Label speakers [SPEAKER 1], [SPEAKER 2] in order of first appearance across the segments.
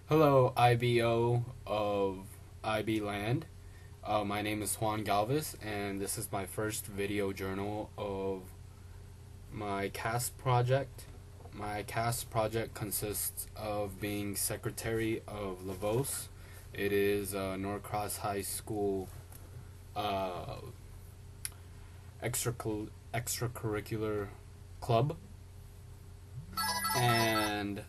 [SPEAKER 1] Hello, IBO of IB Land. My name is Juan Galvez, and this is my first video journal of my CAST project. My CAST project consists of being secretary of Lavos. It is Norcross High School uh, extracurricular club, and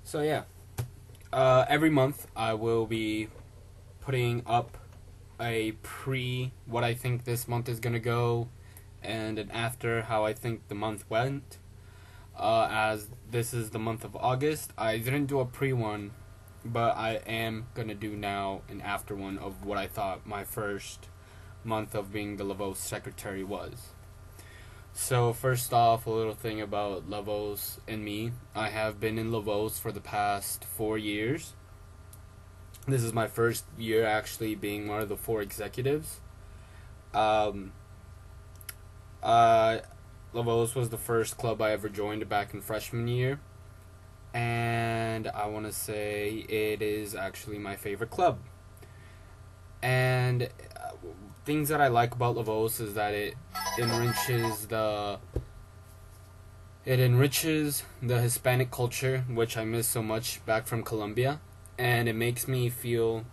[SPEAKER 1] so yeah. Every month I will be putting up what I think this month is gonna go, and an after how I think the month went. As this is the month of August, I didn't do a pre one, but I am gonna do now an after one of what I thought my first month of being the Lavos secretary was. So first off, a little thing about Lavos and me. I have been in Lavos for the past 4 years. This is my first year actually being one of the 4 executives. Um, Lavos was the first club I ever joined back in freshman year, and I want to say it is actually my favorite club. And things that I like about Lavos is that enriches the it enriches the Hispanic culture, which I miss so much back from Colombia, and it makes me feel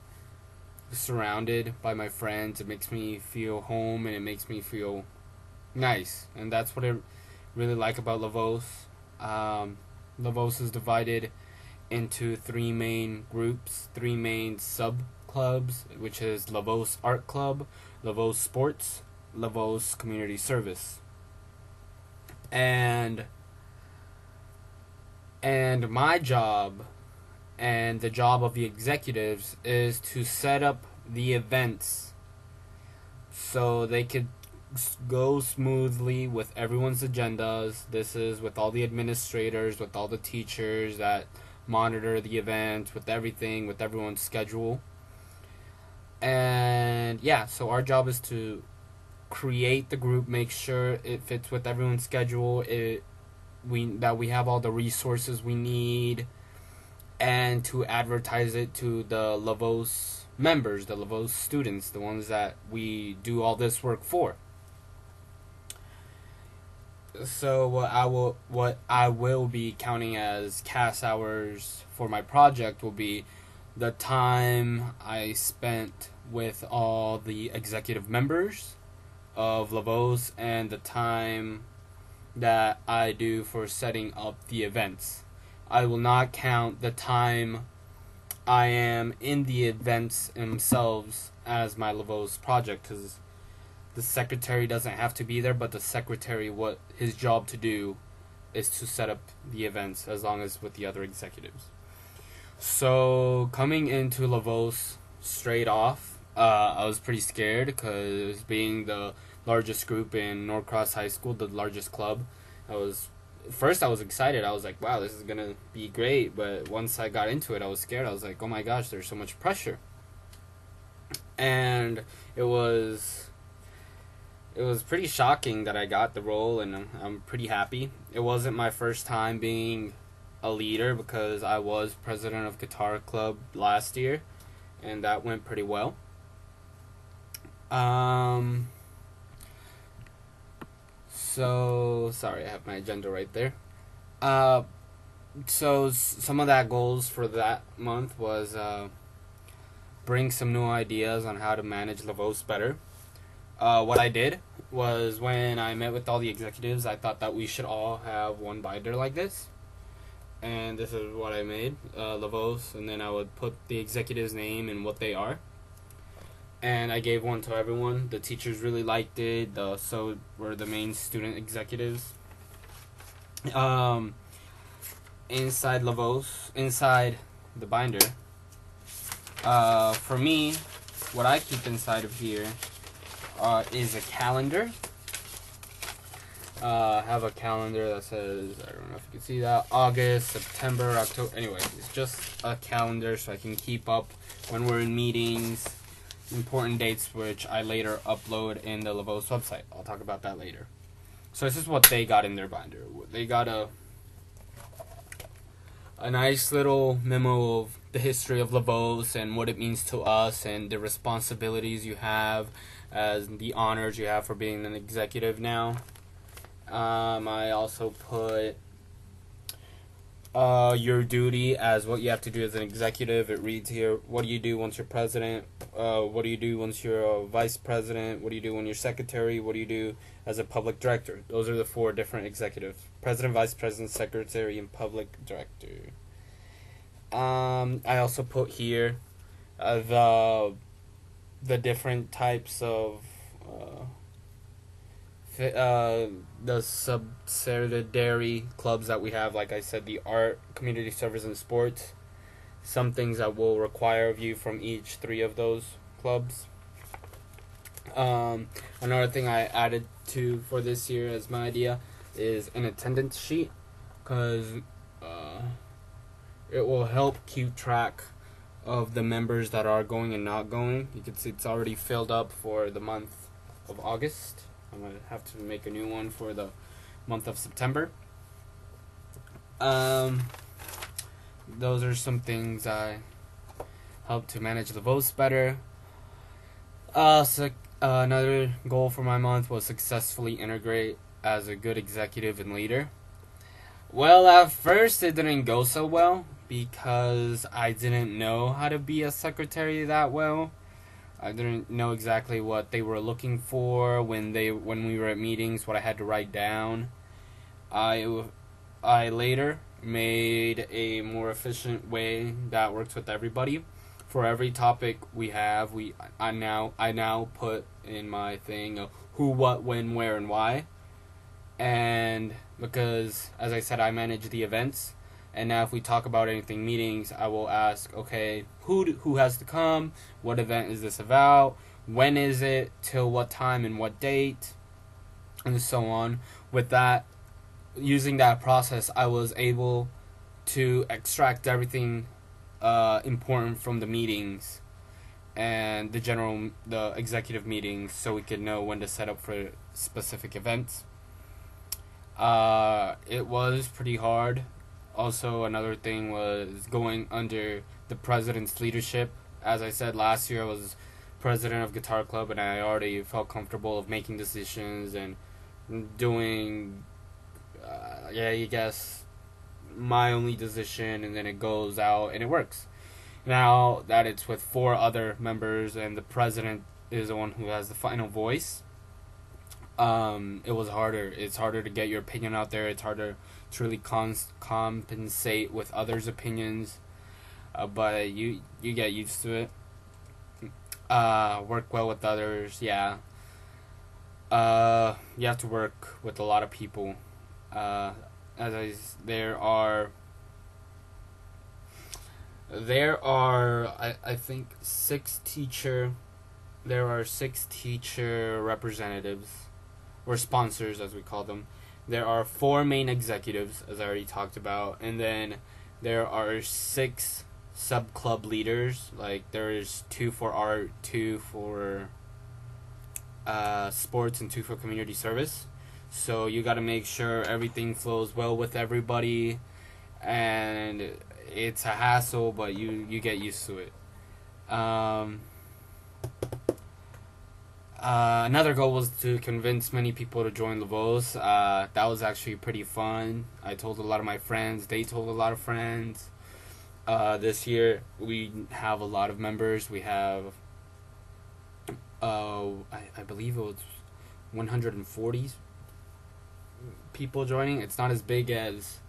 [SPEAKER 1] surrounded by my friends. It makes me feel home, and it makes me feel nice, and that's what I really like about Lavos. Lavos is divided into 3 main groups, 3 main sub clubs, which is Lavos Art Club, Lavos Sports, Lavos Community Service. And my job and the job of the executives is to set up the events so they could go smoothly with everyone's agendas. This is with all the administrators, with all the teachers that monitor the event, with everything, with everyone's schedule. And yeah, so our job is to create the group, make sure it fits with everyone's schedule, that we have all the resources we need, and to advertise it to the Lavos members, the Lavos students, the ones that we do all this work for. So what I will be counting as CAS hours for my project will be the time I spent with all the executive members of Lavos and the time that I do for setting up the events. I will not count the time I am in the events themselves as my Lavos project, because the secretary doesn't have to be there, but the secretary, what his job to do is to set up the events as long as with the other executives. So coming into Lavos straight off, I was pretty scared because being the largest group in Norcross High School, the largest club, I was excited. I was like, wow, this is gonna be great. But once I got into it, I was scared. I was like, oh my gosh, there's so much pressure. And it was pretty shocking that I got the role, and I'm pretty happy. It wasn't my first time being a leader because I was president of Guitar Club last year, and that went pretty well. So sorry, I have my agenda right there. So some of that goals for that month was bring some new ideas on how to manage Lavos better. What I did was, when I met with all the executives, I thought that we should all have one binder like this. And this is what I made, Lavos, and then I would put the executive's name and what they are. And I gave one to everyone. The teachers really liked it, so were the main student executives. Inside Lavos, inside the binder, for me, what I keep inside of here is a calendar. Have a calendar that says, I don't know if you can see that, August, September, October. Anyway, it's just a calendar so I can keep up when we're in meetings, important dates, which I later upload in the Lavos website. I'll talk about that later. So this is what they got in their binder. They got a nice little memo of the history of Lavos and what it means to us and the responsibilities you have as the honors you have for being an executive now. I also put your duty as what you have to do as an executive. It reads here, what do you do once you're president? What do you do once you're a vice president? What do you do when you're secretary? What do you do as a public director? Those are the 4 different executives: president, vice president, secretary, and public director. I also put here the different types of the subsidiary clubs that we have. Like I said, the art, community service, and sports. Some things that will require of you from each 3 of those clubs. Another thing I added to for this year as my idea is an attendance sheet, because it will help keep track of the members that are going and not going. You can see it's already filled up for the month of August. I'm going to have to make a new one for the month of September. Those are some things I help to manage the votes better. Another goal for my month was successfully integrate as a good executive and leader. Well, at first it didn't go so well because I didn't know how to be a secretary that well. I didn't know exactly what they were looking for when we were at meetings, what I had to write down. I later made a more efficient way that works with everybody. For every topic we have, I now put in my thing who, what, when, where, and why. And because, as I said, I manage the events, and now if we talk about anything meetings, I will ask, okay, who has to come? What event is this about? When is it? Till what time and what date? And so on. With that, using that process, I was able to extract everything important from the meetings and the executive meetings, so we could know when to set up for specific events. It was pretty hard. Also, another thing was going under the president's leadership. As I said, last year I was president of Guitar Club, and I already felt comfortable of making decisions and doing, you guess, my only decision, and then it goes out and it works. Now that it's with 4 other members and the president is the one who has the final voice, it was harder. It's harder to get your opinion out there. It's harder to really compensate with others' opinions, but you get used to it. Work well with others, yeah. You have to work with a lot of people. There are I think 6 teacher representatives, or sponsors as we call them. There are 4 main executives, as I already talked about, and then there are 6 sub club leaders. Like there's 2 for art, 2 for sports, and 2 for community service. So you got to make sure everything flows well with everybody, and it's a hassle, but you get used to it. Another goal was to convince many people to join lavoz. That was actually pretty fun. I told a lot of my friends. They told a lot of friends. This year we have a lot of members. We have, I believe it was 140 people joining. It's not as big as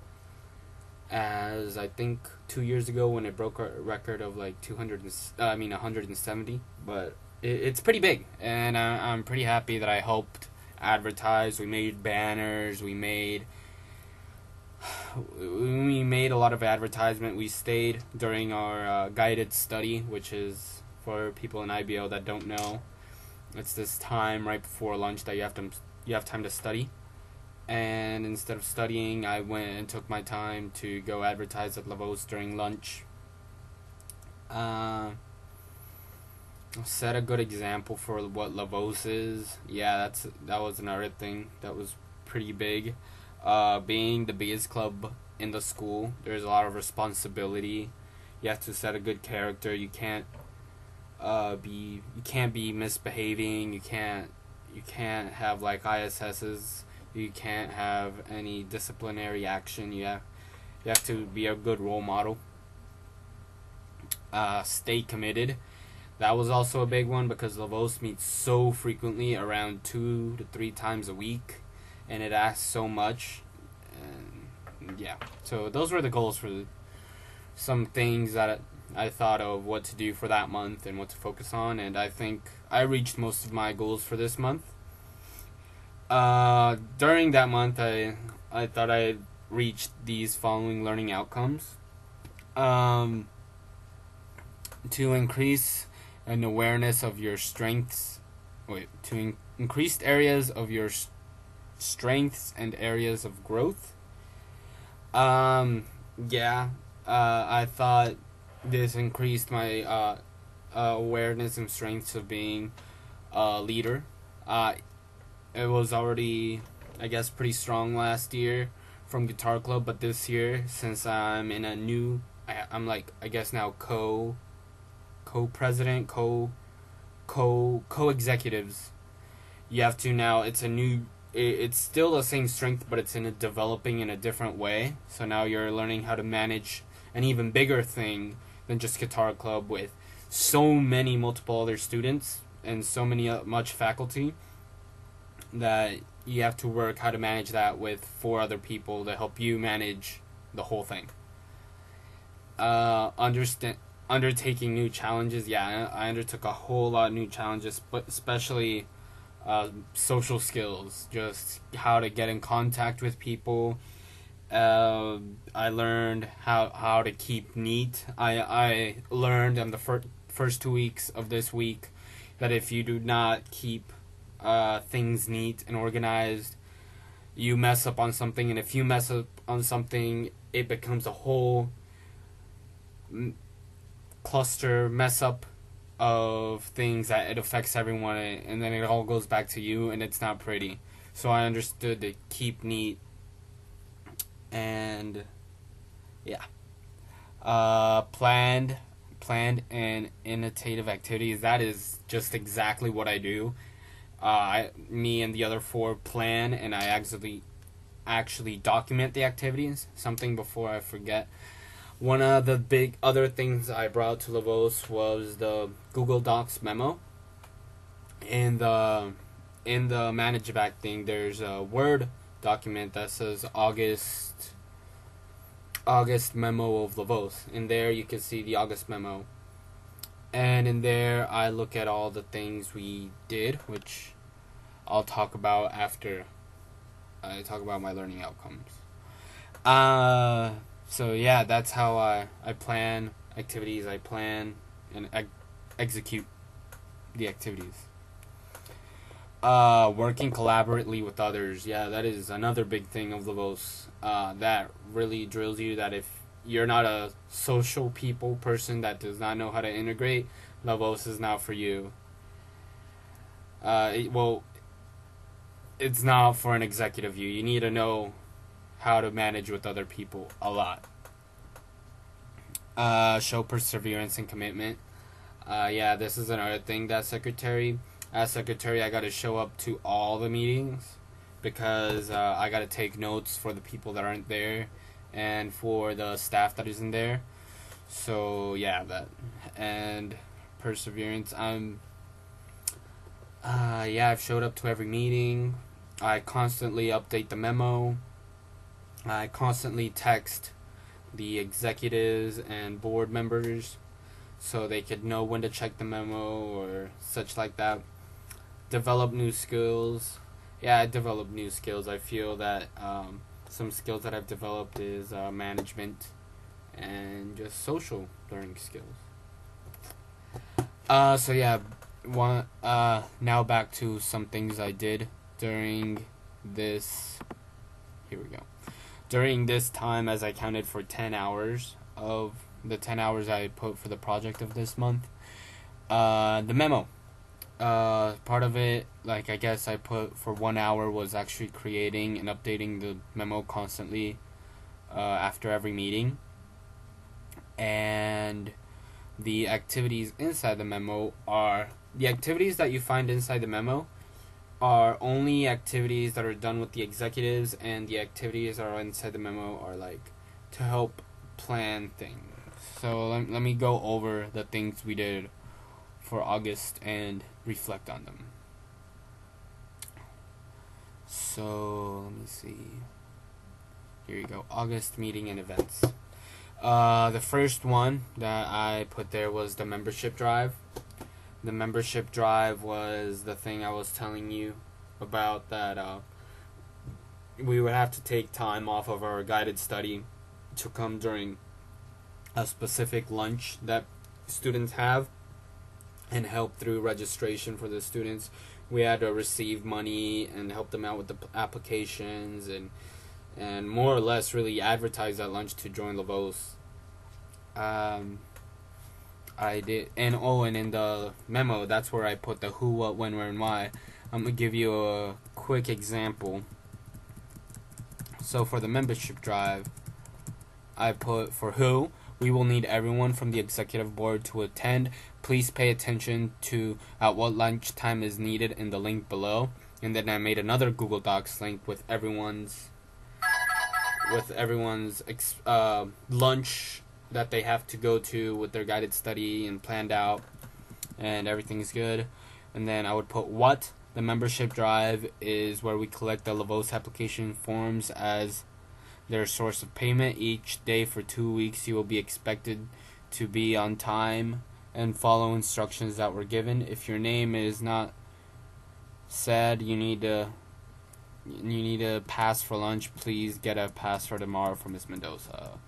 [SPEAKER 1] I think 2 years ago when it broke a record of like 170, but it's pretty big, and I'm pretty happy that I helped advertise. We made banners, we made a lot of advertisement. We stayed during our guided study, which is, for people in IBO that don't know, it's this time right before lunch that you have time to study. And instead of studying, I went and took my time to go advertise at lavoz during lunch. Set a good example for what lavoz is. Yeah, that was another thing that was pretty big. Being the biggest club in the school. There's a lot of responsibility. You have to set a good character. You can't be misbehaving. You can't have like ISS's. You can't have any disciplinary action. You have to be a good role model. Stay committed. That was also a big one because Lavos meets so frequently, around 2 to 3 times a week, and it asks so much. And yeah, so those were the goals for some things that I thought of what to do for that month and what to focus on, and I think I reached most of my goals for this month. During that month, I thought I reached these following learning outcomes. To increase an awareness of your strengths, increased areas of your strengths and areas of growth. I thought this increased my awareness and strengths of being a leader. It was already, I guess, pretty strong last year from Guitar Club, but this year, since I'm in a new, I'm like, I guess now co-president, co-executives. You have to now, it's still the same strength, but it's developing in a different way. So now you're learning how to manage an even bigger thing than just Guitar Club with so many multiple other students and so many much faculty that you have to work how to manage that with 4 other people to help you manage the whole thing. Undertaking new challenges. Yeah, I undertook a whole lot of new challenges, but especially social skills, just how to get in contact with people. I learned how to keep neat. I learned in the first 2 weeks of this week that if you do not keep things neat and organized, you mess up on something, and if you mess up on something, it becomes a whole cluster mess up of things that it affects everyone, and then it all goes back to you, and it's not pretty. So I understood to keep neat, and yeah, planned and innovative activities. That is just exactly what I do. Me and the other 4 plan, and I actually document the activities. Something before I forget. One of the big other things I brought to Lavos was the Google Docs memo. In the manage back thing, there's a Word document that says August memo of Lavos. In there you can see the August memo. And in there I look at all the things we did, which I'll talk about after I talk about my learning outcomes. So yeah, that's how I plan activities. I plan and execute the activities. Working collaboratively with others. Yeah, that is another big thing of Lavos. That really drills you that if you're not a social people person that does not know how to integrate, Lavos is not for you. It's not for an executive you. You need to know how to manage with other people a lot. Show perseverance and commitment. This is another thing that secretary. As secretary, I got to show up to all the meetings because I got to take notes for the people that aren't there and for the staff that isn't there. So yeah, that and perseverance. I've showed up to every meeting. I constantly update the memo. I constantly text the executives and board members so they could know when to check the memo or such like that. Develop new skills. Yeah, I develop new skills. I feel that some skills that I've developed is management and just social learning skills. Now back to some things I did during this. Here we go. During this time, as I counted for 10 hours of the 10 hours I put for the project of this month, the memo. Part of it, like I guess I put for 1 hour, was actually creating and updating the memo constantly. after every meeting. And the activities inside the memo are the activities that you find inside the memo are only activities that are done with the executives, and the activities that are inside the memo are like to help plan things. So let me go over the things we did for August and reflect on them. So let me see. Here you go. August meeting and events. The first one that I put there was the membership drive. The membership drive was the thing I was telling you about, that we would have to take time off of our guided study to come during a specific lunch that students have and help through registration for the students. We had to receive money and help them out with the applications and more or less really advertise that lunch to join lavoz. I did, and in the memo, that's where I put the who, what, when, where, and why. I'm gonna give you a quick example. So for the membership drive, I put for who, we will need everyone from the executive board to attend. Please pay attention to at what lunch time is needed in the link below. And then I made another Google Docs link with everyone's lunch that they have to go to with their guided study and planned out, and everything's good. And then I would put what. The membership drive is where we collect the lavoz application forms as their source of payment. Each day for 2 weeks you will be expected to be on time and follow instructions that were given. If your name is not said, you need to pass for lunch. Please get a pass for tomorrow from Ms. Mendoza,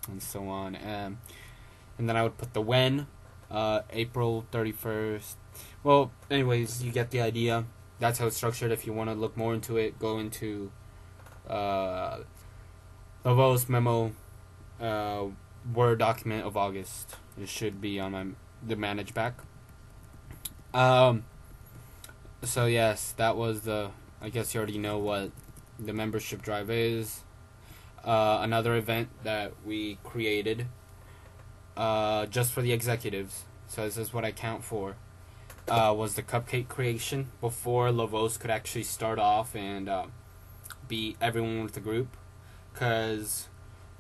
[SPEAKER 1] and so on. And then I would put the when, April 31st. Well, anyways, you get the idea. That's how it's structured. If you want to look more into it, go into lavoz memo Word document of August. It should be on the manage back. So yes, that was I guess you already know what the membership drive is. Another event that we created just for the executives, so this is what I count for, was the cupcake creation before lavoz could actually start off and be everyone with the group, because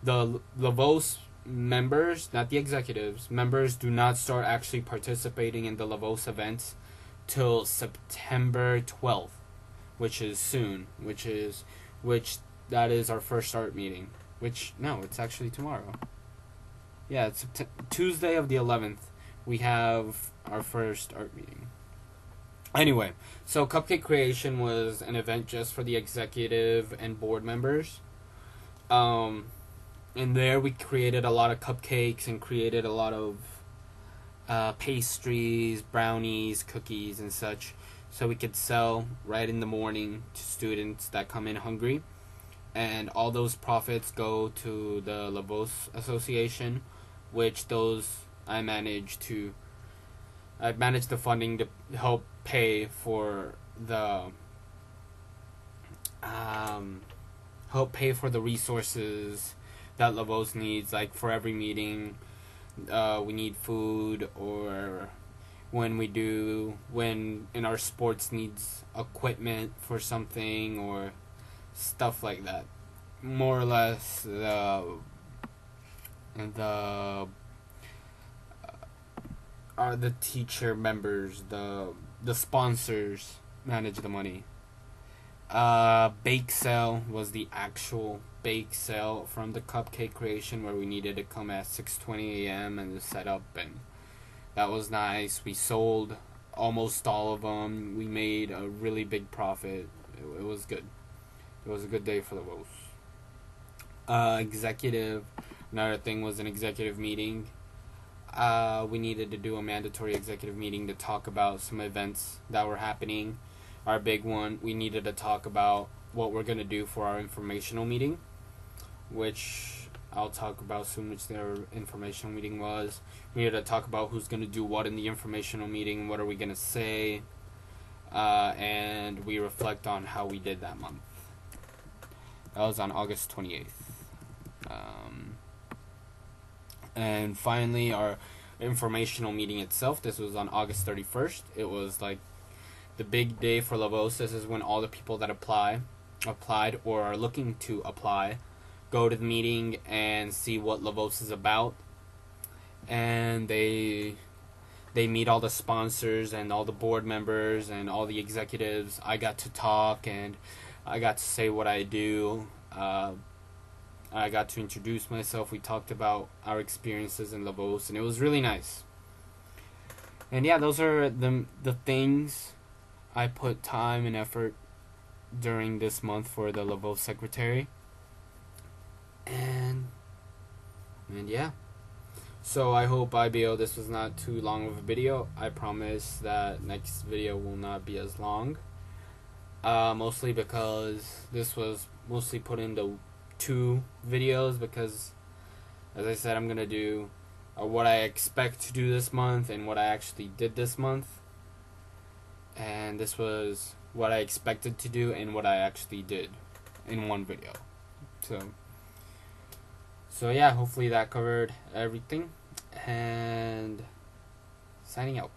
[SPEAKER 1] the lavoz members, not the executives, members do not start actually participating in the lavoz events till September 12th, which is soon, which that is our first art meeting, it's actually tomorrow. Yeah, it's Tuesday of the 11th. We have our first art meeting. Anyway, so cupcake creation was an event just for the executive and board members. And there we created a lot of cupcakes and created a lot of pastries, brownies, cookies, and such, so we could sell right in the morning to students that come in hungry. And all those profits go to the lavoz association, which I managed the funding to help pay for the resources that lavoz needs. Like for every meeting, we need food, or when in our sports needs equipment for something or stuff like that. More or less, the teacher members, the sponsors manage the money. Bake sale was the actual bake sale from the cupcake creation, where we needed to come at 6:20 a.m. and set up, and that was nice. We sold almost all of them. We made a really big profit. It was good. It was a good day for the lavoz. Executive. Another thing was an executive meeting. We needed to do a mandatory executive meeting to talk about some events that were happening. Our big one, we needed to talk about what we're going to do for our informational meeting, which I'll talk about soon, which their informational meeting was. We needed to talk about who's going to do what in the informational meeting, what are we going to say, and we reflect on how we did that month. That was on August 28th. And finally, our informational meeting itself. This was on August 31st. It was like the big day for lavoz. This is when all the people that applied or are looking to apply go to the meeting and see what lavoz is about, and they meet all the sponsors and all the board members and all the executives. I got to talk and I got to say what I do. I got to introduce myself. We talked about our experiences in lavoz, and it was really nice. And yeah, those are the things I put time and effort during this month for the lavoz secretary. And yeah. So I hope this was not too long of a video. I promise that next video will not be as long. Mostly because this was mostly put into 2 videos, because as I said, I'm gonna do what I expect to do this month and what I actually did this month. And this was what I expected to do and what I actually did in one video. So yeah, hopefully that covered everything. And signing out.